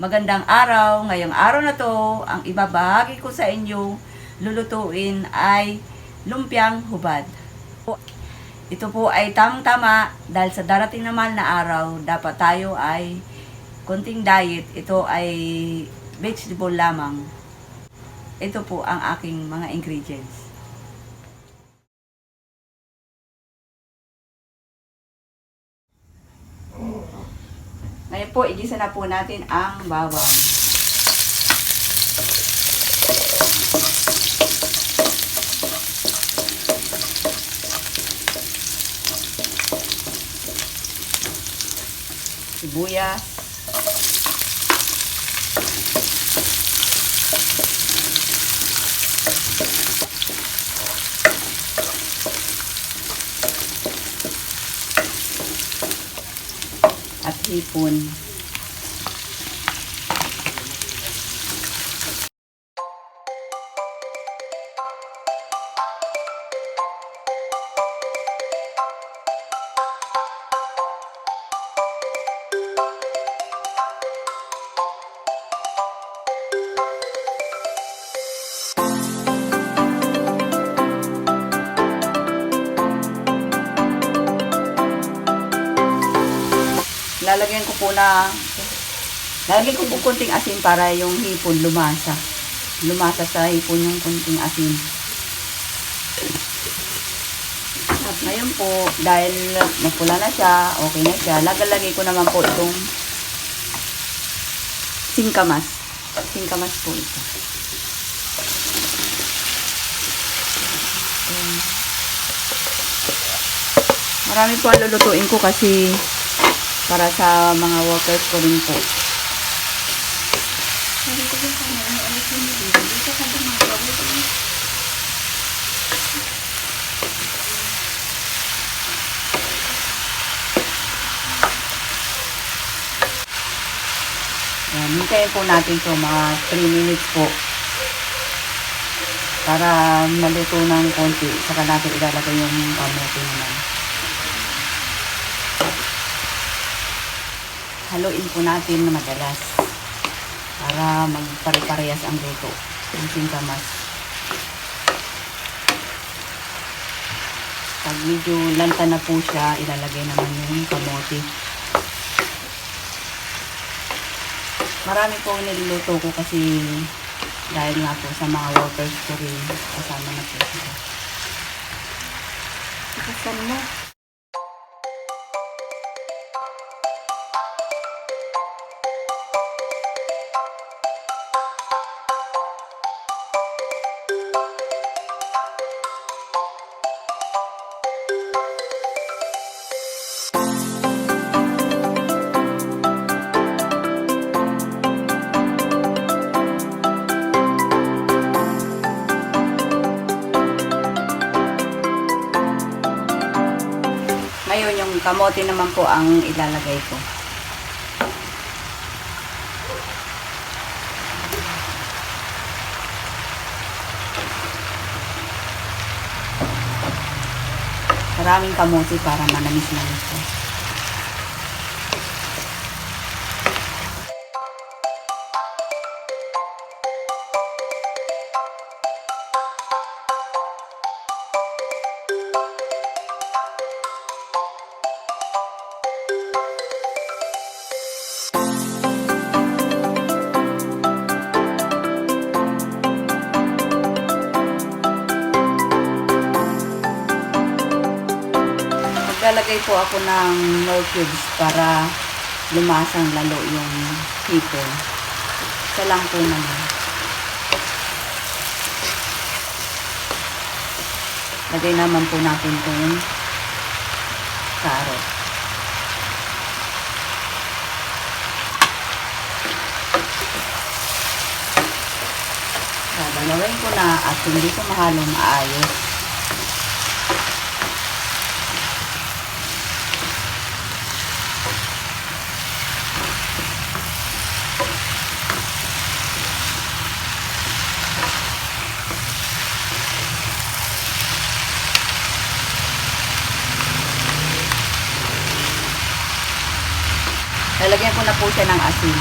Magandang araw. Ngayong araw na to, ang ibabahagi ko sa inyo lulutuin ay lumpiang hubad. Ito po ay tamang-tama dahil sa darating naman na araw, dapat tayo ay konting diet. Ito ay vegetable lamang. Ito po ang aking mga ingredients. Ngayon po, igisa na po natin ang bawang. Sibuyas. At hipon. Lalagyan ko po konting asin para yung hipon lumasa. Lumasa sa hipon yung konting asin. At ngayon po, dahil napula na siya, okay na siya, lagalagay ko naman po itong singkamas. Singkamas po ito. Marami po ang lulutuin ko kasi para sa mga workers ko rin po. Hintayin po natin ito mga 3 minutes po para maluto ng konti. Saka natin ilalagay yung kamote naman. Haluin po natin na madalas para magpare-parehas ang luto ng singkamas. Pag medyo lanta na po siya, ilalagay naman yung kamote. Marami po niluluto ko kasi dahil nga po sa mga workers ko rin kasama na po sila. Ikasan mo. Ngayon, yung kamote naman po ang ilalagay ko. Maraming kamote para manamis-namis po. Lalagay po ako ng KNORR cubes para lumasang lalo yung hipon. Isa lang po naman. Lagay naman po natin itong carrot. Dadalawin ko na at hindi ko mahalong maayos. Lalagyan ko na po siya ng asin.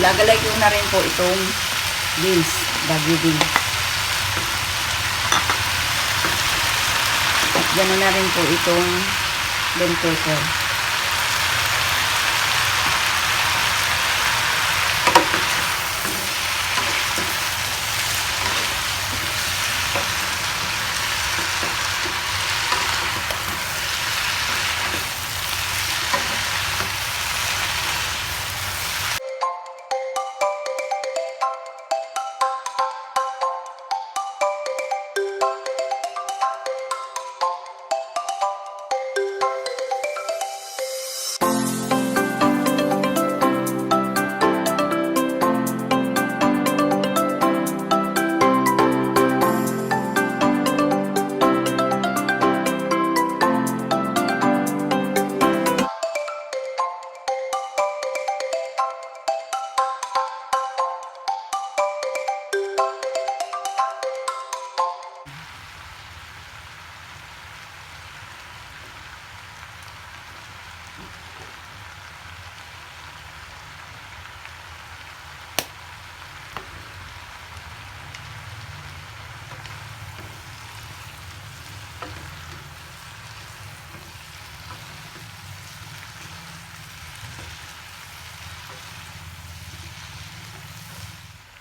Ilagalay ko na rin po itong beans, bagyo beans. At gano'n na rin po itong bell pepper.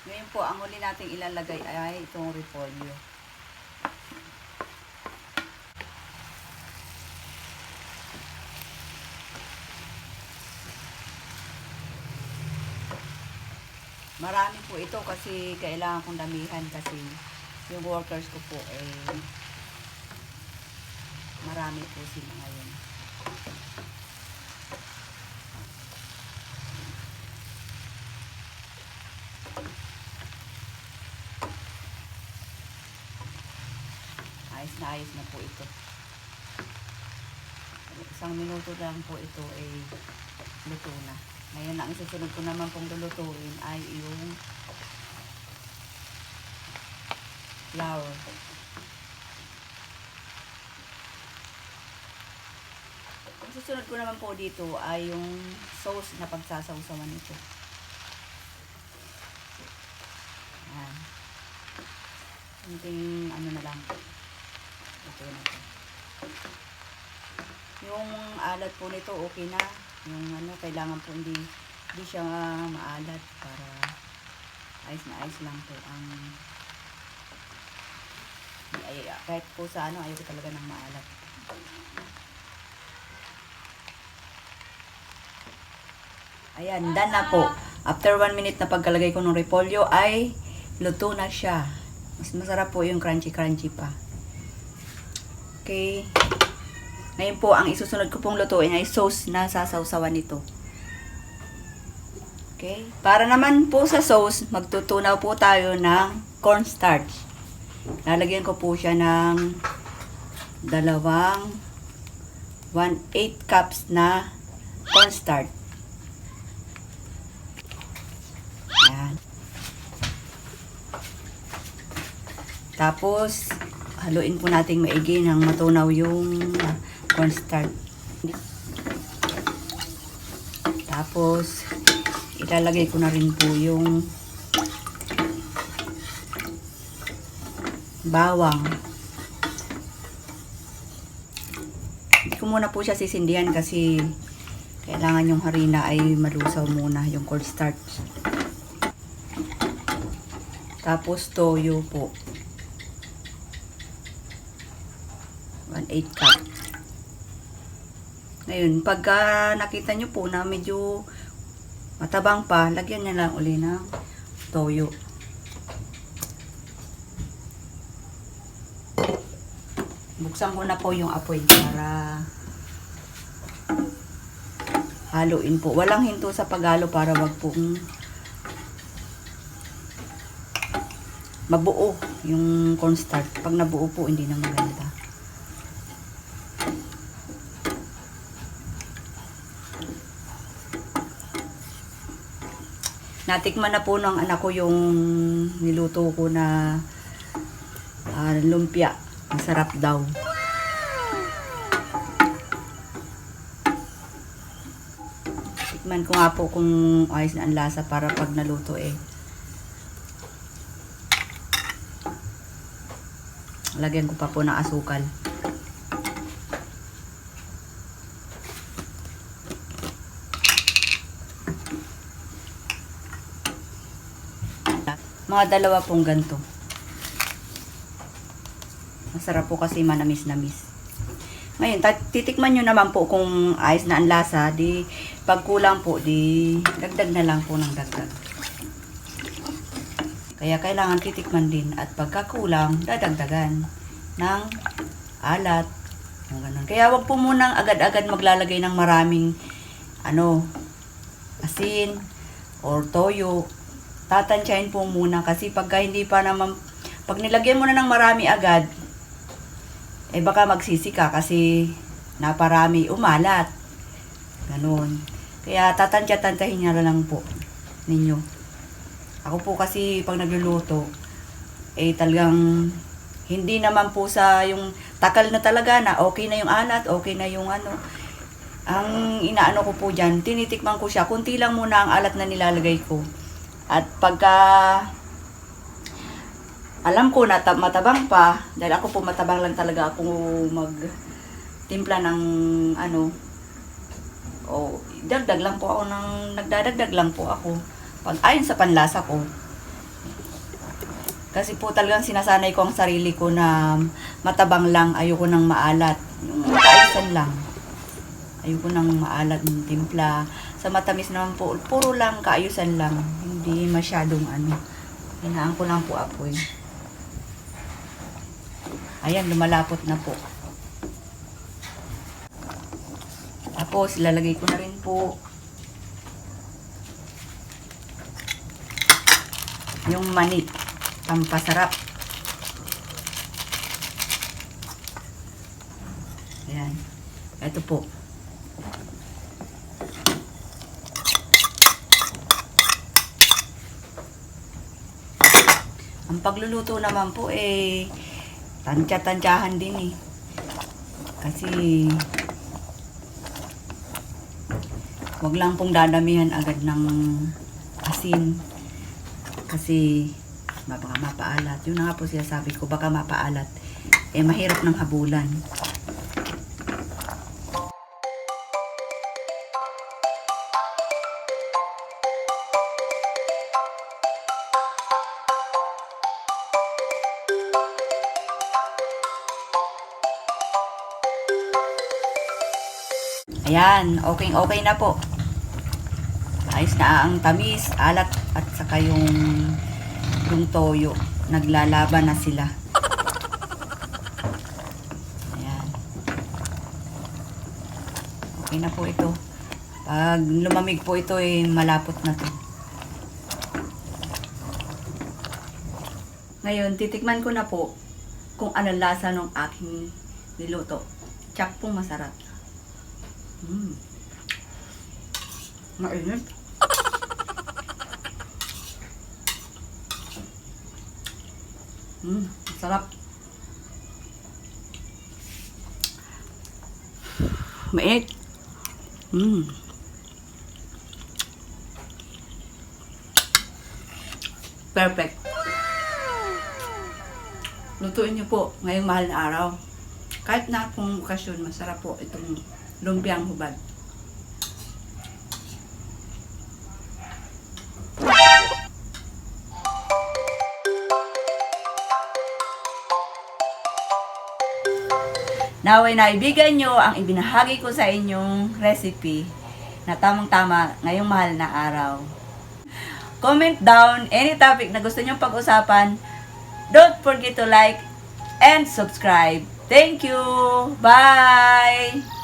Ngayon po, ang huli nating ilalagay ay itong repolyo. Marami po ito kasi kailangan kong damihan kasi yung workers ko po marami po sila ngayon. Ayos na po ito. Isang minuto lang po ito luto na. Ngayon, ang susunod ko naman pong lulutuin ay yung flour. Ang susunod ko naman po dito ay yung sauce na pagsasawsawan nito. Ayan. Kunting ano na lang. Ito na ito. Yung alat po nito okay na. Yung kailangan po hindi siya maalat para ayos na ayos lang po ang kahit po sa ayaw ko talaga ng maalat. Ayan, done na po. After 1 minute na pagkalagay ko ng repolyo ay luto na siya. Mas masarap po yung crunchy pa. Okay. Ngayon po, ang isusunod ko pong lutuin ay sauce na sasawsawan nito. Okay. Para naman po sa sauce, magtutunaw po tayo ng cornstarch. Lalagyan ko po siya ng 1/8 cups na cornstarch. Ayan. Tapos, haluin po natin maigi nang matunaw yung cornstarch. Tapos, ilalagay ko na rin po yung bawang. Hindi ko muna po siya sisindihan kasi kailangan yung harina ay malusaw muna yung cornstarch. Tapos, toyo po. 1/8 cup. Ngayon, pagka nakita nyo po na medyo matabang pa, lagyan nyo lang uli ng toyo. Buksan ko na po yung apoy para haluin po. Walang hinto sa paghalo para wag pong mabuo yung cornstarch. Pag nabuo po, hindi na maganda. Natikman na po ng anak ko yung niluto ko na lumpia. Masarap daw. Titikman ko nga po kung ayos na ang lasa para pag naluto eh. Lagyan ko pa po ng asukal. Mga 2 pong ganito. Masarap po kasi manamis-namis. Ngayon, titikman nyo naman po kung ayos na ang lasa. Di, pag kulang po, di dagdag na lang po ng dagdag. Kaya kailangan titikman din. At pagkakulang, dadagdagan ng alat. Yung ganun. Kaya wag po munang agad-agad maglalagay ng maraming asin or toyo. Tatansyahin po muna kasi pagka hindi pa naman, pag nilagyan mo na ng marami agad, eh baka magsisi ka kasi naparami, umalat. Ganun. Kaya tatansya-tantyahin nga lang po ninyo. Ako po kasi pag nagluluto, eh talagang hindi naman po sa yung takal na talaga na okay na yung alat, okay na yung Ang inaano ko po dyan, tinitikman ko siya. Kunti lang muna ang alat na nilalagay ko. At pagka alam ko na matabang pa, dahil ako po matabang lang talaga ako magtimpla ng dagdag lang po ako nagdadagdag lang po ako. Pag ayon sa panlasa ko. Kasi po talagang sinasanay ko ang sarili ko na matabang lang, ayoko nang maalat. Yung kaayusan lang. Ayoko nang maalat ng timpla. Sa matamis naman po, puro lang kaayusan lang. Hindi masyadong hinaan ko lang po apoy. Ayan, lumalapot na po. Tapos, ilalagay ko na rin po yung mani. Pampasarap. Ayan. Ito po. Ang pagluluto naman po tansya-tansyahan din Kasi wag lang pong dadamihan agad ng asin. Kasi baka mapaalat. Yun na nga po sabi ko, baka mapaalat. Mahirap ng habulan. Ayan, okay na po. Ayos na ang tamis, alat at saka yung toyo. Naglalaban na sila. Ayan. Okay na po ito. Pag lumamig po ito malapot na to. Ngayon, titikman ko na po kung anong lasa ng aking niluto. Tsak pong masarap. Mainit. Sarap. Mainit. Perfect. Lutuin niyo po ngayong mahal na araw. Kahit na kung okasyon, masarap po itong lumpiang hubad. Naway naibigan nyo ang ibinahagi ko sa inyong recipe na tamang-tama ngayong mahal na araw. Comment down any topic na gusto nyong pag-usapan. Don't forget to like and subscribe. Thank you! Bye!